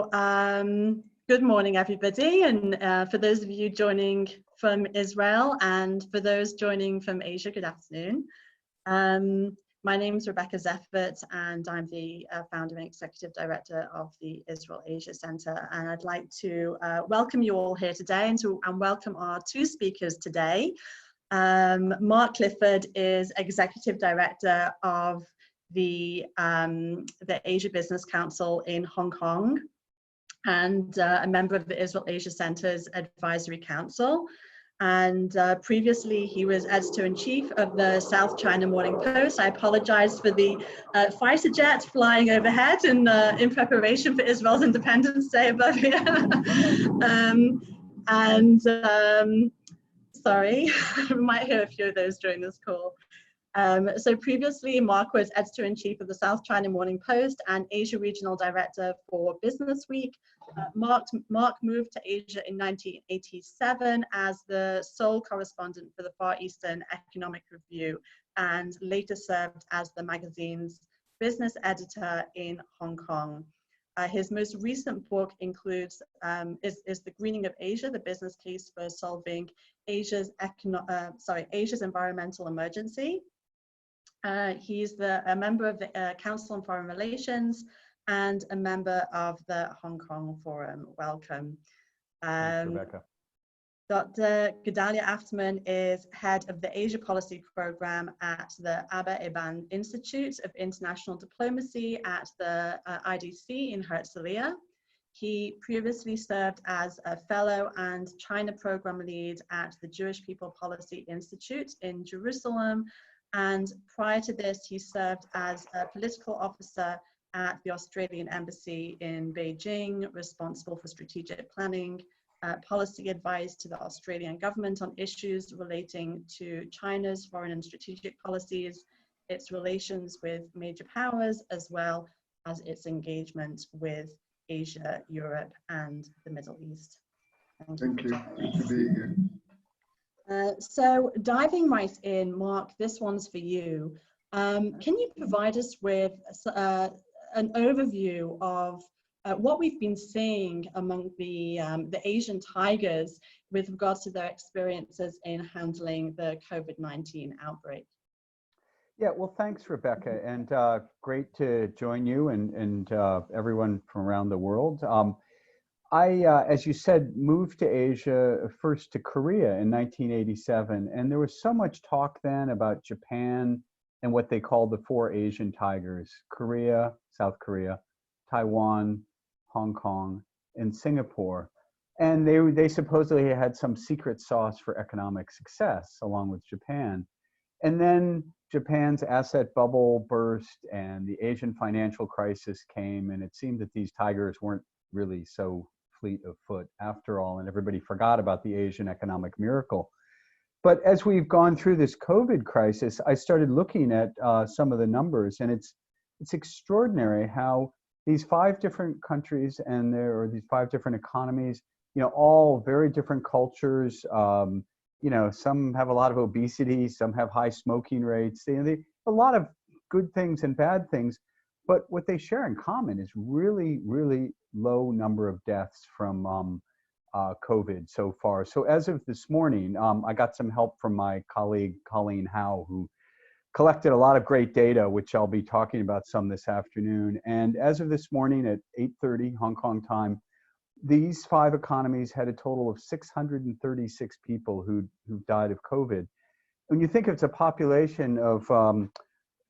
Good morning, everybody, and for those of you joining from Israel and for those joining from Asia, good afternoon. My name is Rebecca Zeffert, and I'm the founder and executive director of the Israel Asia Center. And I'd like to welcome you all here today and welcome our two speakers today. Mark Clifford is executive director of the Asia Business Council in Hong Kong, and a member of the Israel Asia Center's Advisory Council. And previously he was editor-in-chief of the South China Morning Post. I apologize for the fighter jet flying overhead in preparation for Israel's Independence Day above here. Sorry, we might hear a few of those during this call. So previously, Mark was editor-in-chief of the South China Morning Post and Asia Regional Director for Business Week. Mark moved to Asia in 1987 as the sole correspondent for the Far Eastern Economic Review, and later served as the magazine's business editor in Hong Kong. His most recent book includes is The Greening of Asia: The Business Case for Solving Asia's Environmental Emergency. He's a member of the Council on Foreign Relations and a member of the Hong Kong Forum. Welcome. Thanks, Rebecca. Dr. Gedaliah Afterman is head of the Asia Policy Program at the Abba Eban Institute of International Diplomacy at the IDC in Herzliya. He previously served as a fellow and China program lead at the Jewish People Policy Institute in Jerusalem. And prior to this, he served as a political officer at the Australian Embassy in Beijing, responsible for strategic planning, policy advice to the Australian government on issues relating to China's foreign and strategic policies, its relations with major powers, as well as its engagement with Asia, Europe, and the Middle East. Thank you. Good to be here. So diving right in, Mark, this one's for you. Can you provide us with an overview of what we've been seeing among the Asian tigers with regards to their experiences in handling the COVID-19 outbreak? Yeah, well, thanks, Rebecca, and great to join you and everyone from around the world. I, as you said, moved to Asia, first to Korea in 1987, and there was so much talk then about Japan and what they called the four Asian tigers: Korea, South Korea, Taiwan, Hong Kong, and Singapore. And they supposedly had some secret sauce for economic success, along with Japan. And then Japan's asset bubble burst and the Asian financial crisis came, and it seemed that these tigers weren't really so fleet of foot after all, and everybody forgot about the Asian economic miracle. But as we've gone through this COVID crisis, I started looking at some of the numbers, and it's extraordinary how these five different countries or these five different economies, all very different cultures. Some have a lot of obesity, some have high smoking rates. They a lot of good things and bad things. But what they share in common is really, really low number of deaths from COVID so far. So as of this morning, I got some help from my colleague, Colleen Howe, who collected a lot of great data, which I'll be talking about some this afternoon. And as of this morning at 8:30 Hong Kong time, these five economies had a total of 636 people who died of COVID. When you think it's a population of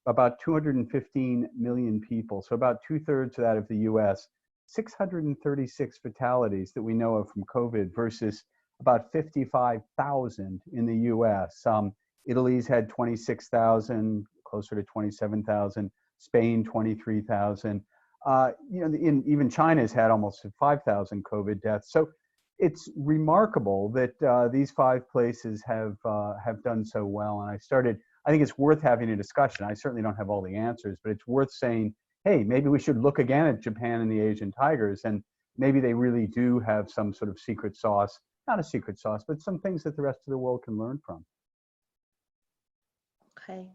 about 215 million people, so about 2/3 of that of the US, 636 fatalities that we know of from COVID versus about 55,000 in the US. Italy's had 26,000, closer to 27,000, Spain 23,000. Even China's had almost 5,000 COVID deaths. So it's remarkable that these five places have done so well. And I think it's worth having a discussion. I certainly don't have all the answers, but it's worth saying, hey, maybe we should look again at Japan and the Asian tigers, and maybe they really do have some sort of secret sauce, not a secret sauce, but some things that the rest of the world can learn from. Okay.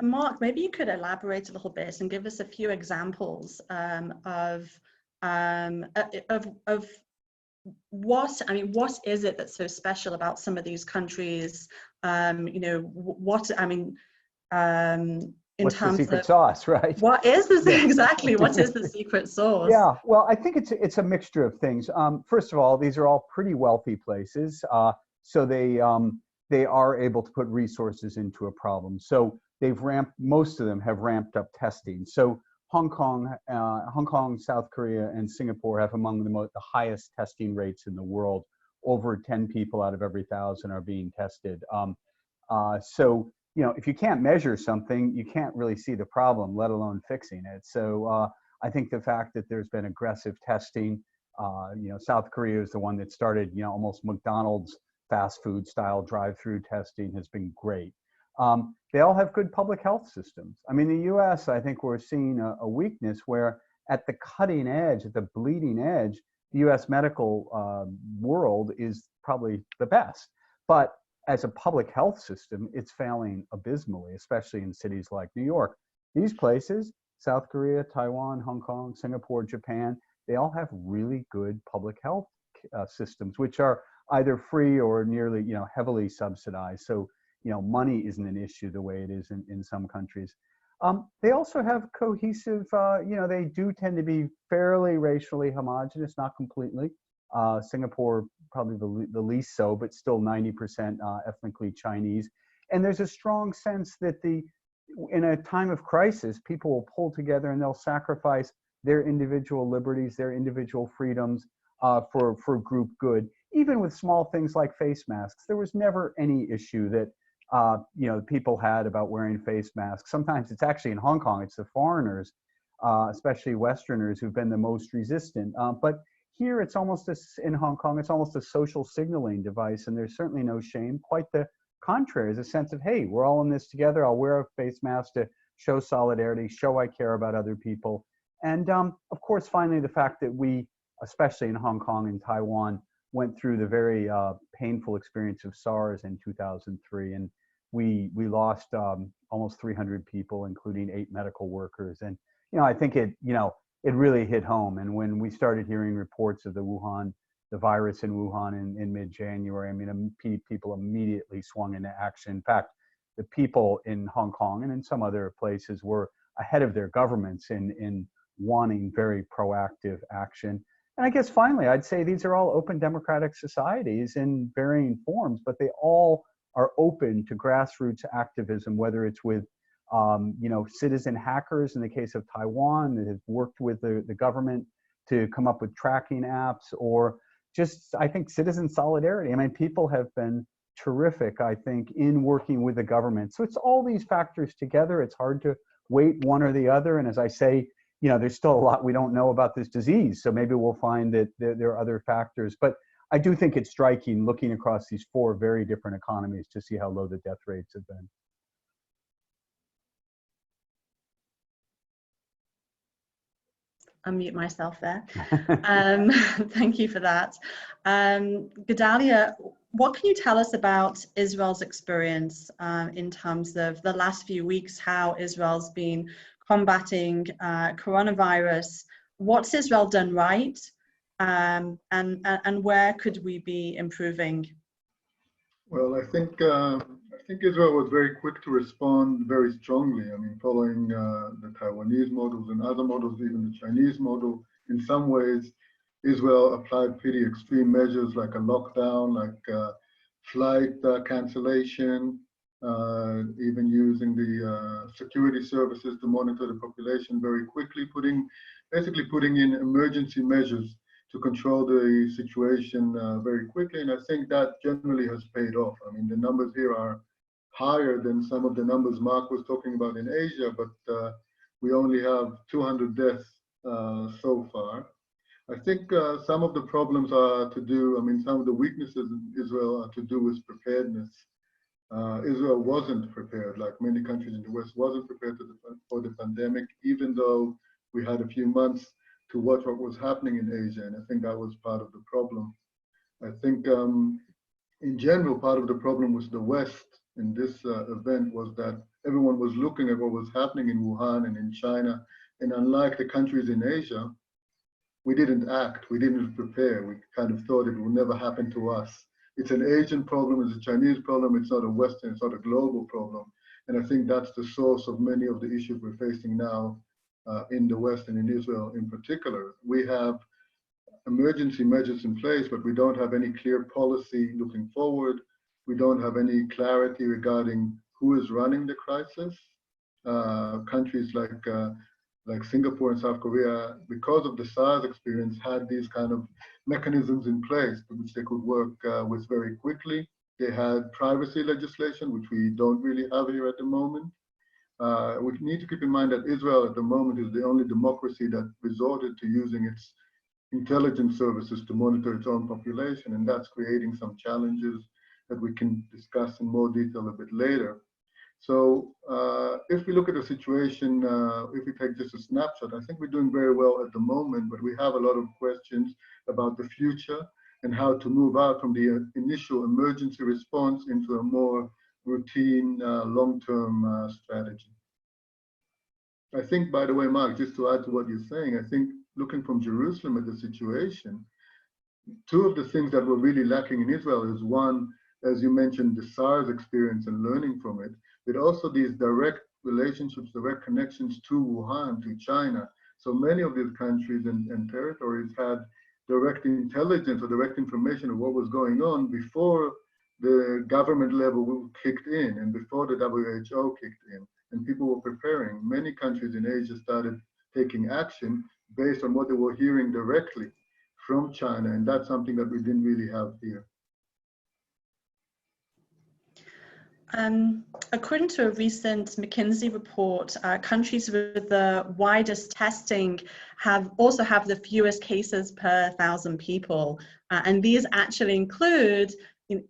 Mark, maybe you could elaborate a little bit and give us a few examples of what is it that's so special about some of these countries? What I mean, in What's the terms secret of sauce, right? what is this Yeah. exactly? What is the secret sauce? Yeah, well, I think it's a mixture of things. First of all, these are all pretty wealthy places, so they are able to put resources into a problem. So most of them have ramped up testing. So Hong Kong, South Korea, and Singapore have among the highest testing rates in the world. Over 10 people out of every 1,000 are being tested. So if you can't measure something, you can't really see the problem, let alone fixing it. So I think the fact that there's been aggressive testing, South Korea is the one that started, almost McDonald's fast food style drive-through testing has been great. They all have good public health systems. I mean, the US, I think we're seeing a weakness where at the cutting edge, at the bleeding edge, the US medical world is probably the best. But as a public health system, it's failing abysmally, especially in cities like New York. These places, South Korea, Taiwan, Hong Kong, Singapore, Japan, they all have really good public health systems, which are either free or nearly, heavily subsidized. So, money isn't an issue the way it is in some countries. They also have cohesive, they do tend to be fairly racially homogenous, not completely. Singapore, probably the least so, but still 90% ethnically Chinese. And there's a strong sense that in a time of crisis, people will pull together and they'll sacrifice their individual liberties, their individual freedoms for group good. Even with small things like face masks, there was never any issue that people had about wearing face masks. Sometimes it's actually in Hong Kong, it's the foreigners, especially Westerners, who've been the most resistant. But here it's almost in Hong Kong, it's almost a social signaling device, and there's certainly no shame. Quite the contrary, is a sense of, hey, we're all in this together. I'll wear a face mask to show solidarity, show I care about other people. And of course, finally, the fact that we, especially in Hong Kong and Taiwan, went through the very painful experience of SARS in 2003. And we lost almost 300 people, including 8 medical workers. And, I think it really hit home. And when we started hearing reports of the virus in Wuhan in mid-January, I mean, people immediately swung into action. In fact, the people in Hong Kong and in some other places were ahead of their governments in wanting very proactive action. And I guess finally, I'd say these are all open democratic societies in varying forms, but they all are open to grassroots activism, whether it's with citizen hackers in the case of Taiwan that have worked with the government to come up with tracking apps, or just, I think, citizen solidarity. I mean, people have been terrific, I think, in working with the government. So it's all these factors together. It's hard to weight one or the other. And as I say, there's still a lot we don't know about this disease. So maybe we'll find that there are other factors. But I do think it's striking looking across these 4 very different economies to see how low the death rates have been. Unmute myself there. Thank you for that. Gedaliah, what can you tell us about Israel's experience in terms of the last few weeks, how Israel's been combating coronavirus? What's Israel done right? And where could we be improving? Well, I think Israel was very quick to respond very strongly. I mean, following the Taiwanese models and other models, even the Chinese model, in some ways, Israel applied pretty extreme measures like a lockdown, like flight cancellation, even using the security services to monitor the population very quickly, basically putting in emergency measures to control the situation very quickly. And I think that generally has paid off. I mean, the numbers here are higher than some of the numbers Mark was talking about in Asia, but we only have 200 deaths so far. I think some of the problems are to do, some of the weaknesses in Israel are to do with preparedness. Israel wasn't prepared, like many countries in the West, wasn't prepared for the pandemic, even though we had a few months to watch what was happening in Asia. And I think that was part of the problem. I think in general, part of the problem with the West in this event was that everyone was looking at what was happening in Wuhan and in China. And unlike the countries in Asia, we didn't act, we didn't prepare. We kind of thought it would never happen to us. It's an Asian problem, it's a Chinese problem, it's not a Western, it's not a global problem. And I think that's the source of many of the issues we're facing now in the West and in Israel in particular. We have emergency measures in place, but we don't have any clear policy looking forward. We don't have any clarity regarding who is running the crisis. Countries like Singapore and South Korea, because of the SARS experience, had these kind of mechanisms in place which they could work with very quickly. They had privacy legislation, which we don't really have here at the moment. We need to keep in mind that Israel at the moment is the only democracy that resorted to using its intelligence services to monitor its own population, and that's creating some challenges that we can discuss in more detail a bit later. So if we look at the situation, if we take just a snapshot, I think we're doing very well at the moment, but we have a lot of questions about the future and how to move out from the initial emergency response into a more routine, long-term strategy. I think, by the way, Mark, just to add to what you're saying, I think looking from Jerusalem at the situation, two of the things that were really lacking in Israel is one, as you mentioned, the SARS experience and learning from it, but also these direct relationships, direct connections to Wuhan, to China. So many of these countries and territories had direct intelligence or direct information of what was going on before the government level kicked in and before the WHO kicked in, and people were preparing. Many countries in Asia started taking action based on what they were hearing directly from China, and that's something that we didn't really have here. According to a recent McKinsey report, countries with the widest testing also have the fewest cases per 1,000 people. And these actually include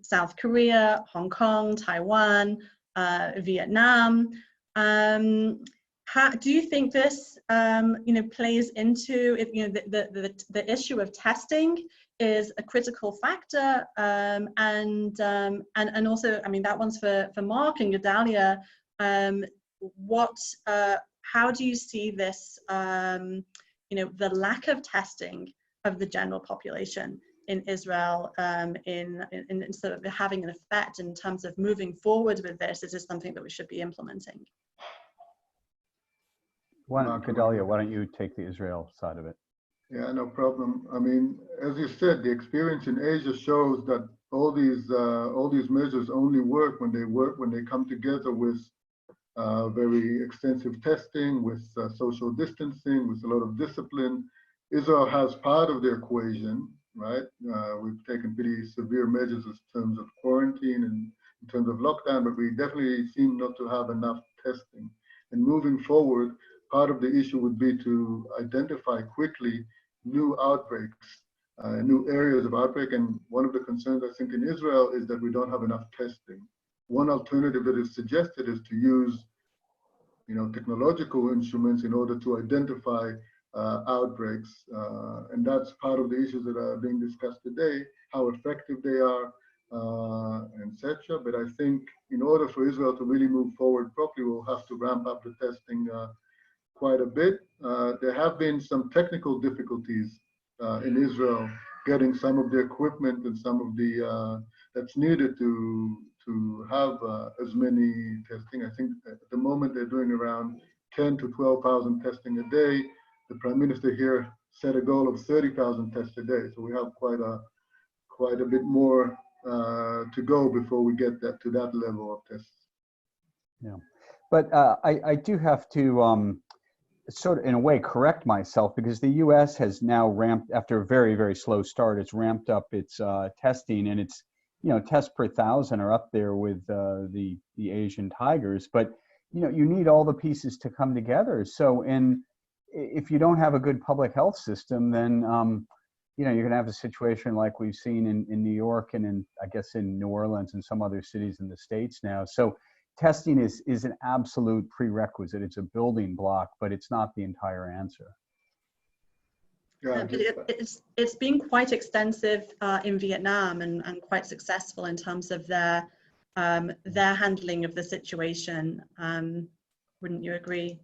South Korea, Hong Kong, Taiwan, Vietnam. Do you think this, plays into the issue of testing is a critical factor, and also, I mean, that one's for Mark and Gedaliah. How do you see this, the lack of testing of the general population in Israel, in sort of having an effect in terms of moving forward with this? Is this something that we should be implementing? Gedaliah, why don't you take the Israel side of it? Yeah, no problem. I mean, as you said, the experience in Asia shows that all these measures only work when they come together with very extensive testing, with social distancing, with a lot of discipline. Israel has part of the equation, right? We've taken pretty severe measures in terms of quarantine and in terms of lockdown, but we definitely seem not to have enough testing. And moving forward, part of the issue would be to identify quickly new outbreaks, new areas of outbreak. And one of the concerns I think in Israel is that we don't have enough testing. One alternative that is suggested is to use, technological instruments in order to identify outbreaks. And that's part of the issues that are being discussed today, how effective they are, etc. But I think in order for Israel to really move forward properly, we'll have to ramp up the testing quite a bit. There have been some technical difficulties in Israel getting some of the equipment and some of the that's needed to have as many testing. I think at the moment they're doing around 10 to 12,000 testing a day. The Prime Minister here set a goal of 30,000 tests a day. So we have quite a bit more to go before we get to that level of tests. Yeah, but I do have to sort of, in a way, correct myself, because the U.S. has now ramped, after a very, very slow start, it's ramped up its testing, and it's, tests per 1,000 are up there with the Asian tigers. But, you need all the pieces to come together. So if you don't have a good public health system, then, you're going to have a situation like we've seen in New York and I guess in New Orleans and some other cities in the States now. So testing is an absolute prerequisite. It's a building block, but it's not the entire answer. Yeah, it's been quite extensive in Vietnam and quite successful in terms of their their handling of the situation. Wouldn't you agree?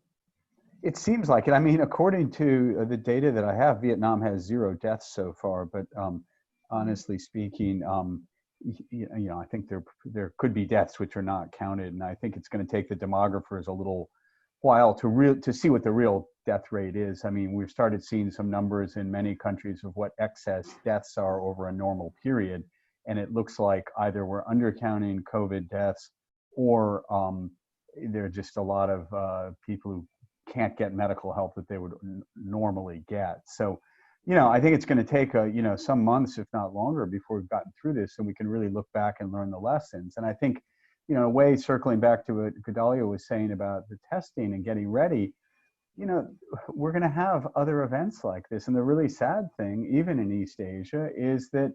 It seems like it. I mean, according to the data that I have, Vietnam has 0 deaths so far. But honestly speaking, I think there could be deaths which are not counted, and I think it's going to take the demographers a little while to see what the real death rate is. I mean, we've started seeing some numbers in many countries of what excess deaths are over a normal period, and it looks like either we're undercounting COVID deaths, or there are just a lot of people who can't get medical help that they would normally get. So, I think it's going to take some months, if not longer, before we've gotten through this, and we can really look back and learn the lessons. And I think, in a way, circling back to what Gedaliah was saying about the testing and getting ready, we're going to have other events like this. And the really sad thing, even in East Asia, is that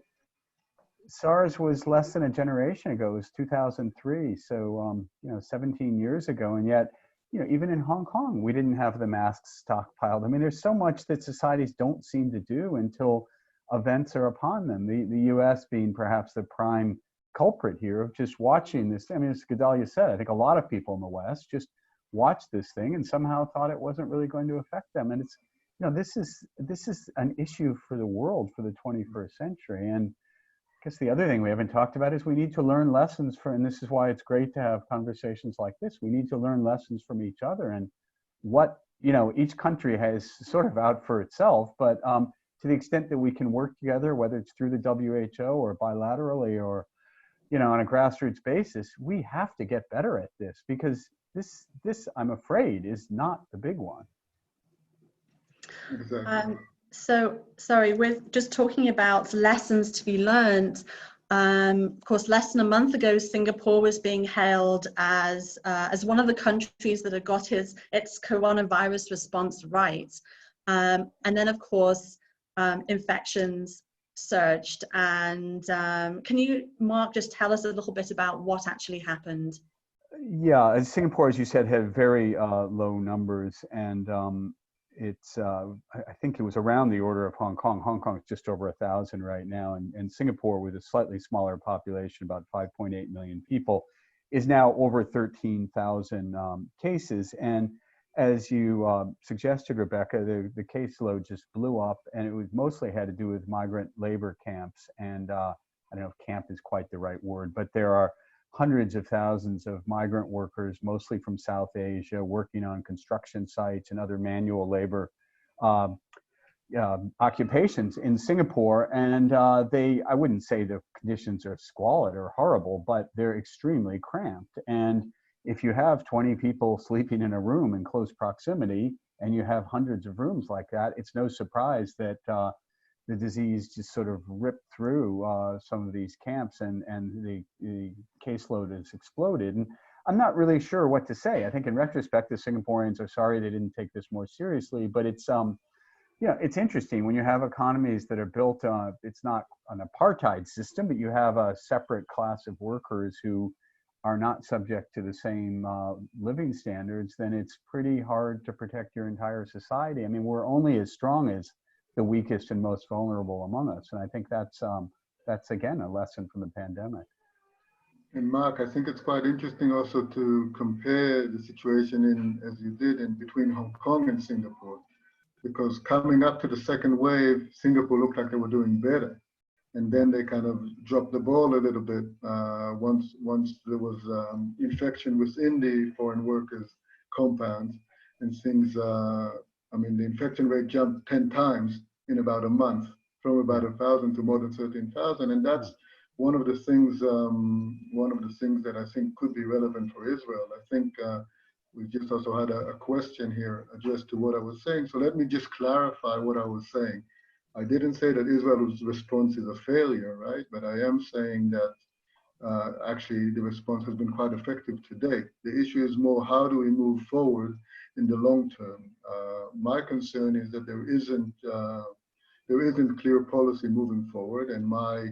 SARS was less than a generation ago. It was 2003, so 17 years ago, and yet, even in Hong Kong, we didn't have the masks stockpiled. I mean, there's so much that societies don't seem to do until events are upon them. The U.S. being perhaps the prime culprit here of just watching this. I mean, as Gedaliah said, I think a lot of people in the West just watched this thing and somehow thought it wasn't really going to affect them. And it's, this is an issue for the world for the 21st century. And I guess the other thing we haven't talked about is we need to learn lessons and this is why it's great to have conversations like this. We need to learn lessons from each other and what, each country has sort of out for itself, but to the extent that we can work together, whether it's through the WHO or bilaterally or, on a grassroots basis, we have to get better at this, because this, I'm afraid, is not the big one. Exactly. So, sorry, we're just talking about lessons to be learned. Of course, less than a month ago, Singapore was being hailed as one of the countries that had got its coronavirus response right. And then, of course, infections surged. And can you, Mark, just tell us a little bit about what actually happened? Yeah, Singapore, as you said, had very low numbers, and it's I think it was around the order of Hong Kong. Hong Kong is just over 1,000 right now, and Singapore, with a slightly smaller population, about 5.8 million people, is now over 13,000 cases. And as you suggested, Rebecca, the caseload just blew up, and it was mostly had to do with migrant labor camps. And I don't know if camp is quite the right word, but there are hundreds of thousands of migrant workers, mostly from South Asia, working on construction sites and other manual labor occupations in Singapore. And I wouldn't say the conditions are squalid or horrible, but they're extremely cramped. And if you have 20 people sleeping in a room in close proximity, and you have hundreds of rooms like that, it's no surprise that the disease just sort of ripped through some of these camps, and the caseload has exploded. And I'm not really sure what to say. I think in retrospect, the Singaporeans are sorry they didn't take this more seriously, but it's it's interesting when you have economies that are built on, it's not an apartheid system, but you have a separate class of workers who are not subject to the same living standards, then it's pretty hard to protect your entire society. I mean, we're only as strong as the weakest and most vulnerable among us. And I think that's again, a lesson from the pandemic. And Mark, I think it's quite interesting also to compare the situation as you did, in between Hong Kong and Singapore, because coming up to the second wave, Singapore looked like they were doing better. And then they kind of dropped the ball a little bit once there was infection within the foreign workers compounds, and things, the infection rate jumped 10 times in about a month, from about 1,000 to more than 13,000. And that's one of the things that I think could be relevant for Israel. I think we just also had a question here addressed to what I was saying. So let me just clarify what I was saying. I didn't say that Israel's response is a failure, right? But I am saying that actually the response has been quite effective to date. The issue is more, how do we move forward in the long term? My concern is that there isn't clear policy moving forward, and my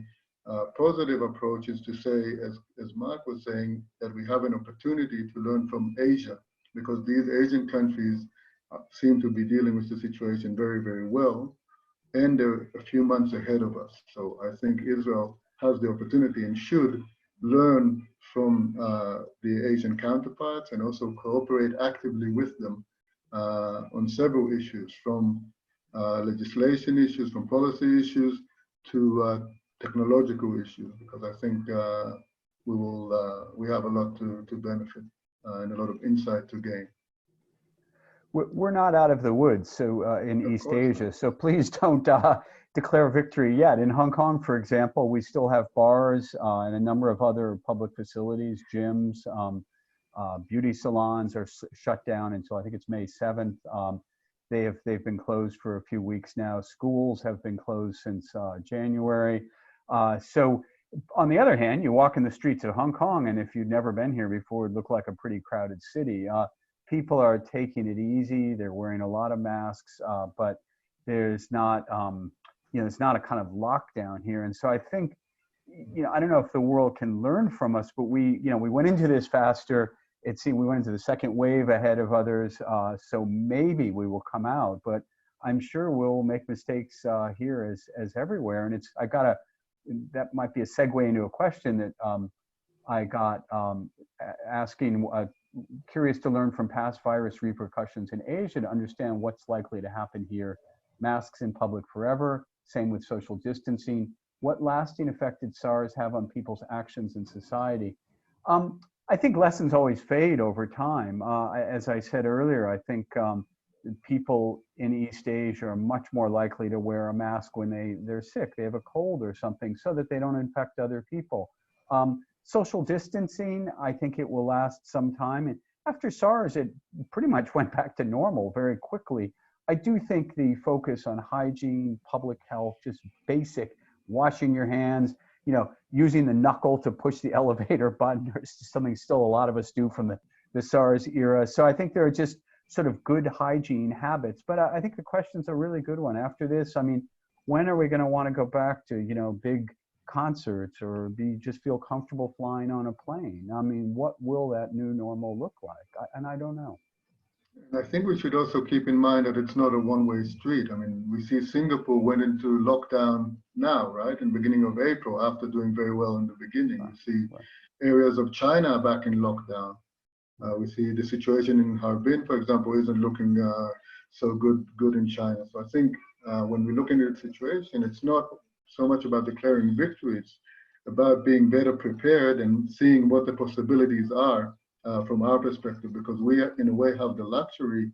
positive approach is to say, as Mark was saying, that we have an opportunity to learn from Asia, because these Asian countries seem to be dealing with the situation very, very well, and they're a few months ahead of us. So I think Israel has the opportunity and should learn from the Asian counterparts and also cooperate actively with them on several issues, from legislation issues, from policy issues to technological issues, because I think we have a lot to benefit and a lot of insight to gain. We're not out of the woods, so in East Asia, so please don't declare victory yet. In Hong Kong, for example, we still have bars and a number of other public facilities, gyms, beauty salons are shut down until I think it's May 7th. They've been closed for a few weeks now. Schools have been closed since January. So on the other hand, you walk in the streets of Hong Kong, and if you've never been here before, it looked like a pretty crowded city. People are taking it easy. They're wearing a lot of masks, but there's not, it's not a kind of lockdown here. And so I think, I don't know if the world can learn from us, but we went into this faster. It seemed we went into the second wave ahead of others. So maybe we will come out, but I'm sure we'll make mistakes here as everywhere. And that might be a segue into a question that I got asking, curious to learn from past virus repercussions in Asia to understand what's likely to happen here. Masks in public forever, same with social distancing. What lasting effect did SARS have on people's actions in society? I think lessons always fade over time. As I said earlier, I think people in East Asia are much more likely to wear a mask when they're sick, they have a cold or something, so that they don't infect other people. Social distancing, I think it will last some time. And after SARS, it pretty much went back to normal very quickly. I do think the focus on hygiene, public health, just basic washing your hands, using the knuckle to push the elevator button, or something still a lot of us do from the SARS era. So I think there are just sort of good hygiene habits. But I think the question's a really good one. After this, I mean, when are we going to want to go back to, big concerts or just feel comfortable flying on a plane? I mean, what will that new normal look like? And I don't know. I think we should also keep in mind that it's not a one-way street. I mean, we see Singapore went into lockdown now, right? In the beginning of April, after doing very well in the beginning. We see areas of China back in lockdown. We see the situation in Harbin, for example, isn't looking so good in China. So I think when we look into the situation, it's not so much about declaring victory, it's about being better prepared and seeing what the possibilities are from our perspective, because we, in a way, have the luxury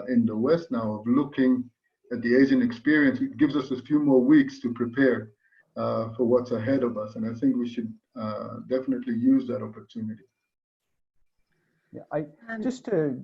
in the West now of looking at the Asian experience. It gives us a few more weeks to prepare for what's ahead of us. And I think we should definitely use that opportunity. Yeah, just to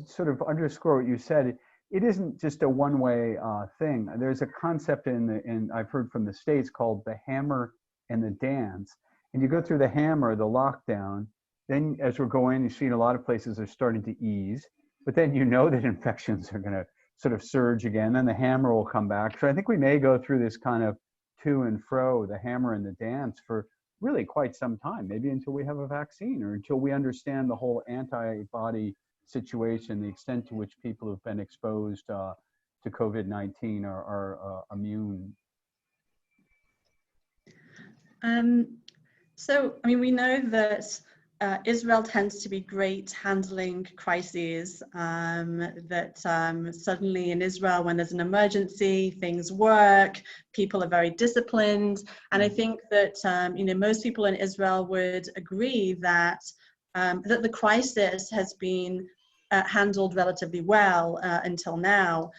sort of underscore what you said, it isn't just a one-way thing. There's a concept I've heard from the States called the hammer and the dance. And you go through the hammer, the lockdown, then as we're going, you see in a lot of places they're starting to ease, but then that infections are going to sort of surge again, then the hammer will come back. So I think we may go through this kind of to and fro, the hammer and the dance, for really quite some time, maybe until we have a vaccine or until we understand the whole antibody situation, the extent to which people who've been exposed to COVID-19 are immune. So, I mean, we know that Israel tends to be great handling crises, that suddenly in Israel, when there's an emergency, things work, people are very disciplined. And I think that, most people in Israel would agree that, that the crisis has been handled relatively well until now,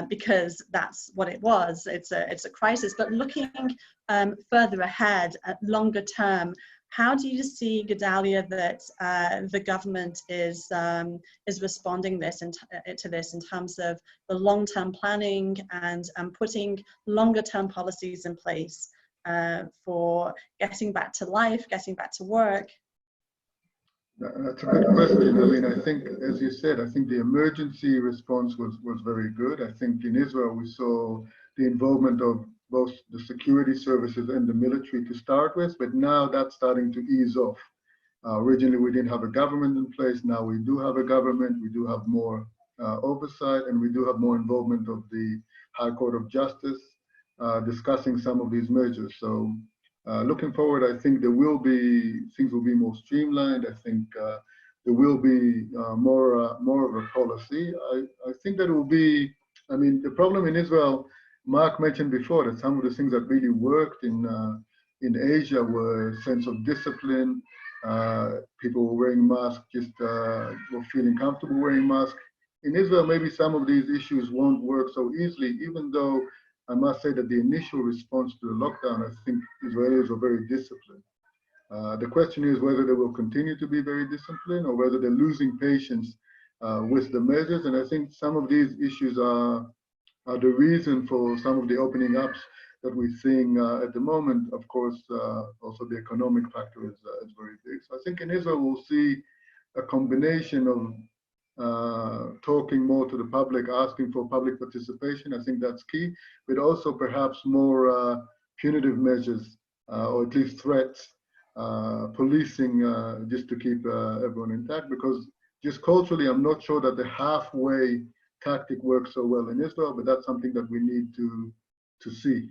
because that's what it was. It's a crisis. But looking further ahead, longer term, how do you see, Gedaliah, that the government is responding to this in terms of the long-term planning and putting longer-term policies in place for getting back to life, getting back to work? That's a good question. I mean, I think, as you said, I think the emergency response was very good. I think in Israel, we saw the involvement of both the security services and the military to start with, but now that's starting to ease off. Originally, we didn't have a government in place. Now we do have a government. We do have more oversight, and we do have more involvement of the High Court of Justice discussing some of these measures. So Looking forward, I think things will be more streamlined. I think there will be more of a policy. I think that it will be. I mean, the problem in Israel, Mark mentioned before that some of the things that really worked in Asia were sense of discipline. People were wearing masks, just were feeling comfortable wearing masks. In Israel, maybe some of these issues won't work so easily, even though I must say that the initial response to the lockdown, I think Israelis were very disciplined. The question is whether they will continue to be very disciplined or whether they're losing patience with the measures. And I think some of these issues are the reason for some of the opening ups that we're seeing at the moment. Of course, also the economic factor is very big. So I think in Israel, we'll see a combination of talking more to the public, asking for public participation. I think that's key, but also perhaps more punitive measures or at least threats, policing just to keep everyone intact, because just culturally, I'm not sure that the halfway tactic works so well in Israel, but that's something that we need to see.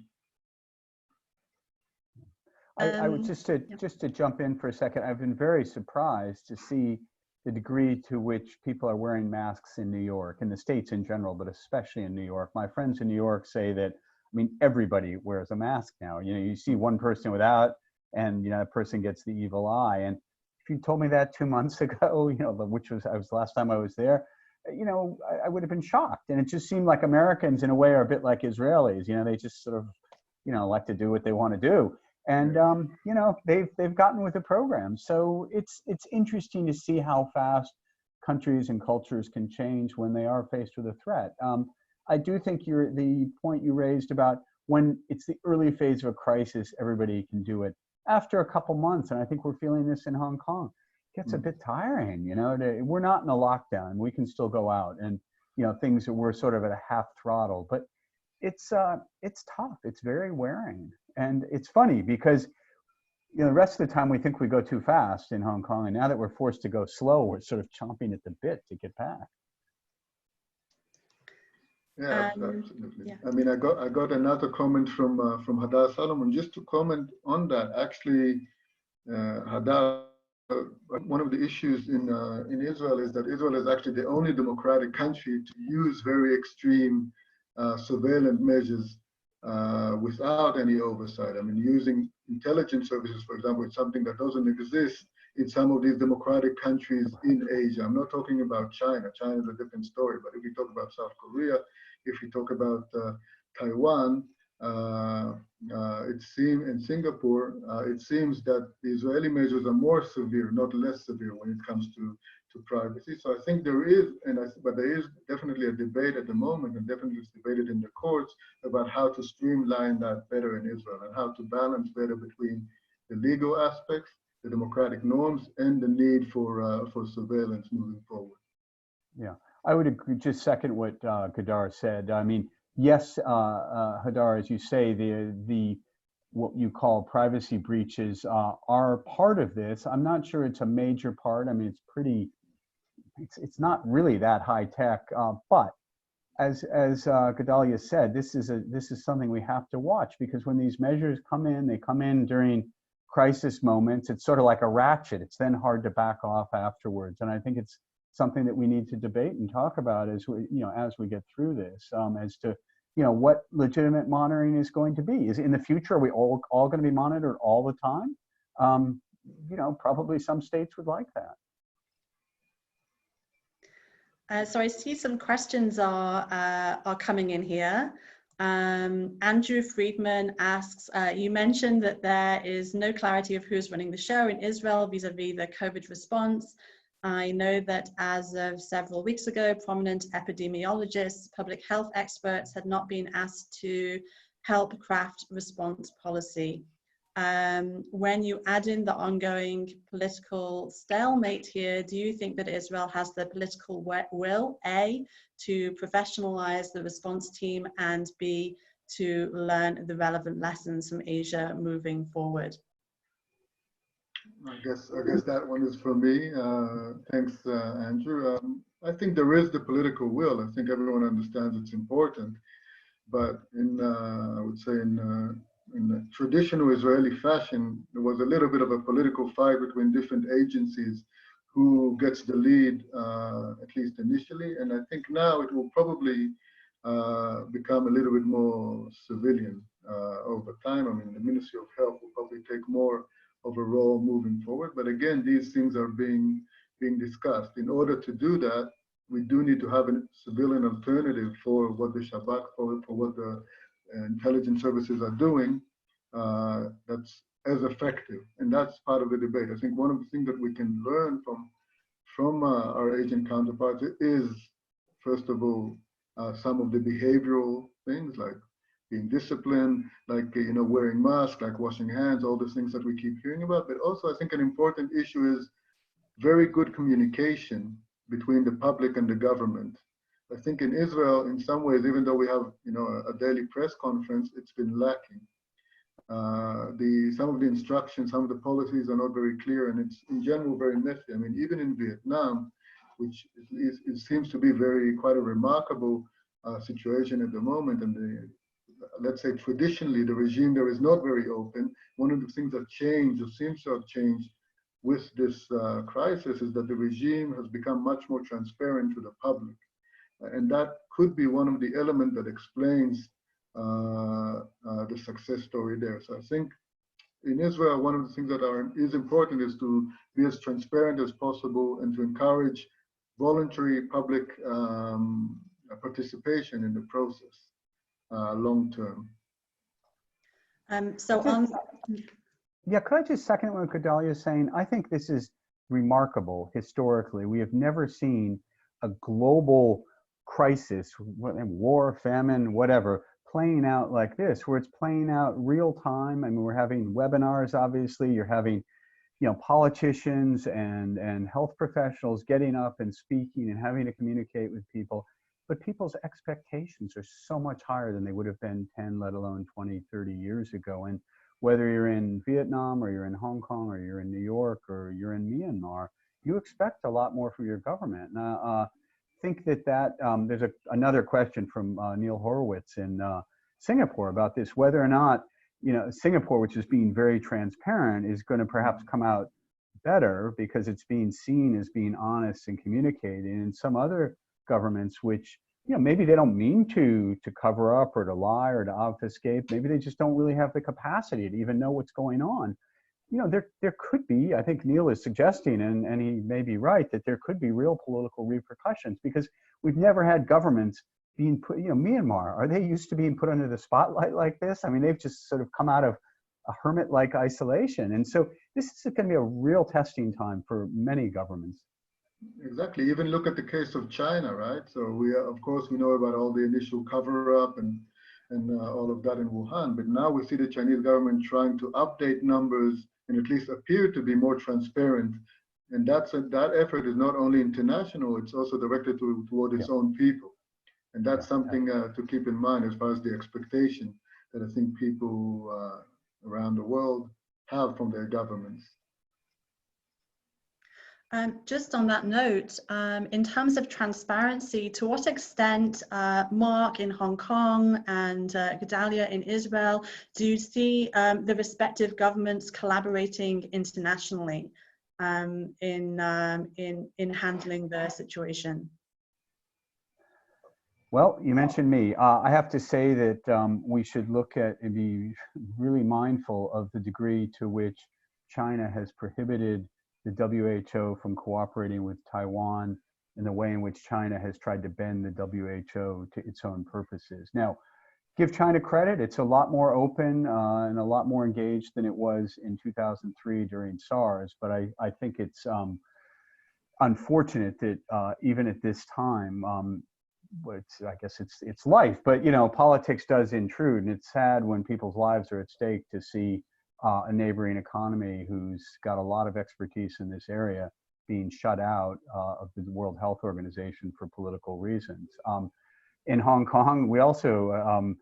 I would just to jump in for a second. I've been very surprised to see the degree to which people are wearing masks in New York, in the States in general, but especially in New York. My friends in New York say that, I mean, everybody wears a mask now. You know, you see one person without, and that person gets the evil eye. And if you told me that 2 months ago, which was last time I was there, I would have been shocked. And it just seemed like Americans in a way are a bit like Israelis. They just sort of, like to do what they want to do. And they've gotten with the program. So it's interesting to see how fast countries and cultures can change when they are faced with a threat. I do think the point you raised about when it's the early phase of a crisis, everybody can do it. After a couple months, and I think we're feeling this in Hong Kong, it gets a bit tiring. We're not in a lockdown. We can still go out, and things that we're sort of at a half throttle. But it's tough. It's very wearing. And it's funny because, the rest of the time we think we go too fast in Hong Kong. And now that we're forced to go slow, we're sort of chomping at the bit to get back. Yeah, absolutely. Yeah. I mean, I got another comment from Hadar Solomon. Just to comment on that, actually, Hadar, one of the issues in Israel is that Israel is actually the only democratic country to use very extreme surveillance measures without any oversight. I mean, using intelligence services, for example, is something that doesn't exist in some of these democratic countries in Asia. I'm not talking about China. China is a different story. But if we talk about South Korea, if we talk about Taiwan, it seems in Singapore, it seems that the Israeli measures are more severe, not less severe when it comes to privacy. So I think there is, but there is definitely a debate at the moment, and definitely it's debated in the courts about how to streamline that better in Israel and how to balance better between the legal aspects, the democratic norms, and the need for surveillance moving forward. Yeah, I would agree, just second what Gedar said. I mean, yes, Hadar, as you say, the what you call privacy breaches are part of this. I'm not sure it's a major part. I mean, it's not really that high tech, but as Gedaliah said, this is something we have to watch, because when these measures come in, they come in during crisis moments. It's sort of like a ratchet. It's then hard to back off afterwards. And I think it's something that we need to debate and talk about as we get through this, as to what legitimate monitoring is going to be. Is in the future, are we all going to be monitored all the time? Probably some states would like that. So I see some questions are coming in here. Andrew Friedman asks, you mentioned that there is no clarity of who's running the show in Israel vis-a-vis the COVID response. I know that as of several weeks ago, prominent epidemiologists, public health experts had not been asked to help craft response policy. When you add in the ongoing political stalemate here, do you think that Israel has the political will, A, to professionalize the response team, and B, to learn the relevant lessons from Asia moving forward? I guess that one is for me. Thanks, Andrew. I think there is the political will. I think everyone understands it's important, but I would say in in the traditional Israeli fashion, there was a little bit of a political fight between different agencies who gets the lead, at least initially. And I think now it will probably become a little bit more civilian over time. I mean, the Ministry of Health will probably take more of a role moving forward. But again, these things are being discussed. In order to do that, we do need to have a civilian alternative for what the Shabak, for what the intelligence services are doing, that's as effective. And that's part of the debate. I think one of the things that we can learn from our Asian counterparts is, first of all, some of the behavioral things like being disciplined, like wearing masks, like washing hands, all the things that we keep hearing about. But also, I think an important issue is very good communication between the public and the government. I think in Israel, in some ways, even though we have a daily press conference, it's been lacking. Some of the instructions, some of the policies are not very clear, and it's in general very messy. I mean, even in Vietnam, which it seems to be quite a remarkable situation at the moment, and let's say traditionally the regime there is not very open. One of the things that changed or seems to have changed with this crisis is that the regime has become much more transparent to the public. And that could be one of the elements that explains the success story there. So I think in Israel, one of the things that is important is to be as transparent as possible and to encourage voluntary public participation in the process long term. Yeah, could I just second what Gedaliah is saying? I think this is remarkable historically. We have never seen a global crisis, war, famine, whatever, playing out like this, where it's playing out real time. I mean, we're having webinars, obviously. You're having, politicians and health professionals getting up and speaking and having to communicate with people. But people's expectations are so much higher than they would have been 10, let alone 20, 30 years ago. And whether you're in Vietnam or you're in Hong Kong or you're in New York or you're in Myanmar, you expect a lot more from your government. And I think that there's another question from Neil Horowitz in Singapore about this, whether or not, Singapore, which is being very transparent, is going to perhaps come out better because it's being seen as being honest and communicating. And some other governments, which maybe they don't mean to cover up or to lie or to obfuscate. Maybe they just don't really have the capacity to even know what's going on. There could be, I think Neil is suggesting, and he may be right, that there could be real political repercussions because we've never had governments being put, Myanmar, are they used to being put under the spotlight like this? I mean, they've just sort of come out of a hermit-like isolation. And so this is going to be a real testing time for many governments. Exactly. Even look at the case of China, right? So of course, we know about all the initial cover-up and all of that in Wuhan, but now we see the Chinese government trying to update numbers and at least appear to be more transparent. And that effort is not only international; it's also directed toward its own people. And that's something to keep in mind as far as the expectation that I think people around the world have from their governments. Just on that note, in terms of transparency, to what extent, Mark in Hong Kong and Gedaliah in Israel, do you see the respective governments collaborating internationally in handling the situation? Well, you mentioned me. I have to say that we should look at and be really mindful of the degree to which China has prohibited the WHO from cooperating with Taiwan in the way in which China has tried to bend the WHO to its own purposes. Now, give China credit, it's a lot more open and a lot more engaged than it was in 2003 during SARS, but I think it's unfortunate that even at this time, I guess it's life, but politics does intrude, and it's sad when people's lives are at stake to see a neighboring economy who's got a lot of expertise in this area being shut out of the World Health Organization for political reasons. In Hong Kong, we also,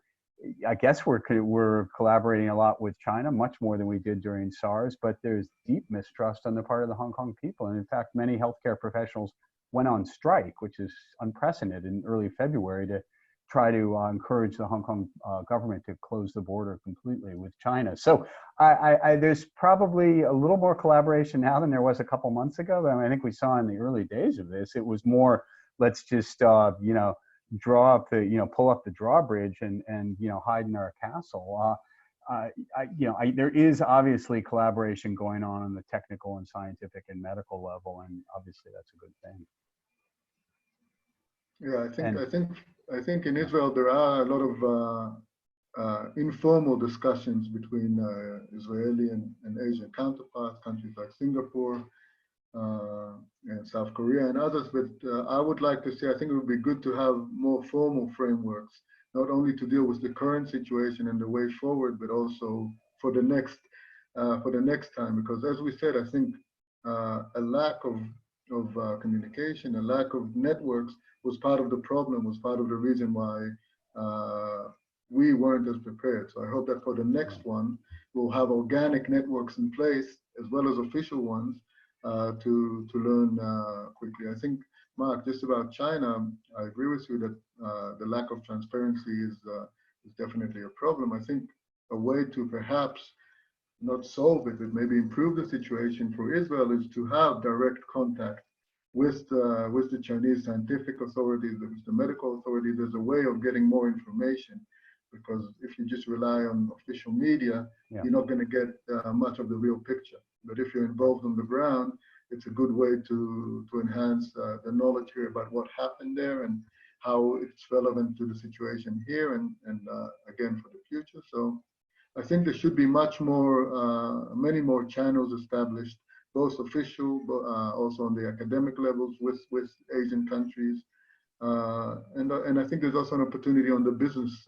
I guess we're collaborating a lot with China, much more than we did during SARS, but there's deep mistrust on the part of the Hong Kong people. And in fact, many healthcare professionals went on strike, which is unprecedented, in early February to try to encourage the Hong Kong government to close the border completely with China. So there's probably a little more collaboration now than there was a couple months ago. I think we saw in the early days of this, it was more, let's just, draw up the, pull up the drawbridge and hide in our castle. There is obviously collaboration going on the technical and scientific and medical level, and obviously that's a good thing. Yeah, I think in Israel there are a lot of informal discussions between Israeli and Asian counterparts, countries like Singapore and South Korea and others. But I would like to say, I think it would be good to have more formal frameworks, not only to deal with the current situation and the way forward, but also for the next time. Because as we said, I think a lack of communication, a lack of networks was part of the problem, was part of the reason why we weren't as prepared. So I hope that for the next one, we'll have organic networks in place as well as official ones to learn quickly. I think, Mark, just about China, I agree with you that the lack of transparency is definitely a problem. I think a way to perhaps not solve it, but maybe improve the situation for Israel is to have direct contact with the Chinese scientific authorities, with the medical authorities. There's a way of getting more information, because if you just rely on official media, you're not going to get much of the real picture. But if you're involved on the ground, it's a good way to enhance the knowledge here about what happened there and how it's relevant to the situation here and again for the future. So I think there should be many more channels established, both official, but also on the academic levels with Asian countries. And I think there's also an opportunity on the business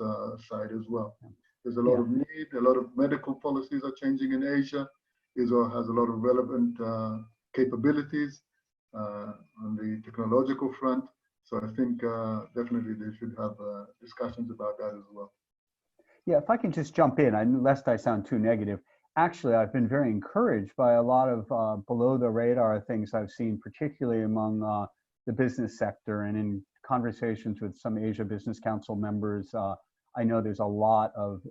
side as well. There's a lot of need, a lot of medical policies are changing in Asia. Israel has a lot of relevant capabilities on the technological front. So I think definitely they should have discussions about that as well. Yeah, if I can just jump in, lest I sound too negative. Actually, I've been very encouraged by a lot of below the radar things I've seen, particularly among the business sector, and in conversations with some Asia Business Council members. I know there's a lot of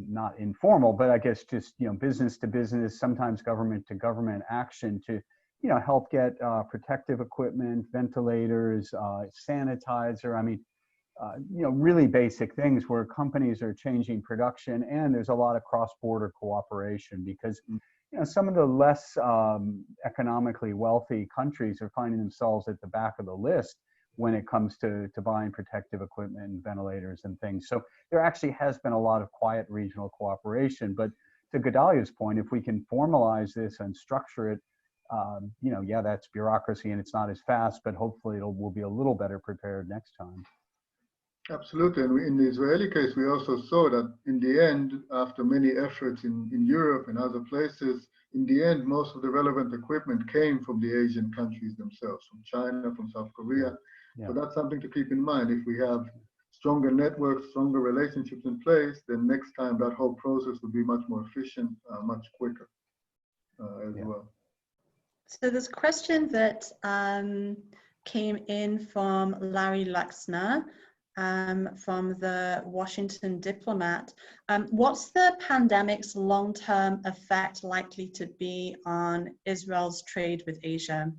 not informal, but I guess just business to business, sometimes government to government action to help get protective equipment, ventilators, sanitizer. I mean, really basic things where companies are changing production, and there's a lot of cross-border cooperation, because some of the less economically wealthy countries are finding themselves at the back of the list when it comes to buying protective equipment and ventilators and things. So there actually has been a lot of quiet regional cooperation. But to Gedaliah's point, if we can formalize this and structure it, that's bureaucracy and it's not as fast, but hopefully we'll be a little better prepared next time. Absolutely. And in the Israeli case, we also saw that in the end, after many efforts in Europe and other places, in the end, most of the relevant equipment came from the Asian countries themselves, from China, from South Korea. Yeah. So that's something to keep in mind. If we have stronger networks, stronger relationships in place, then next time that whole process will be much more efficient, much quicker as well. So there's a question that came in from Larry Luxner. From the Washington Diplomat. What's the pandemic's long-term effect likely to be on Israel's trade with Asia?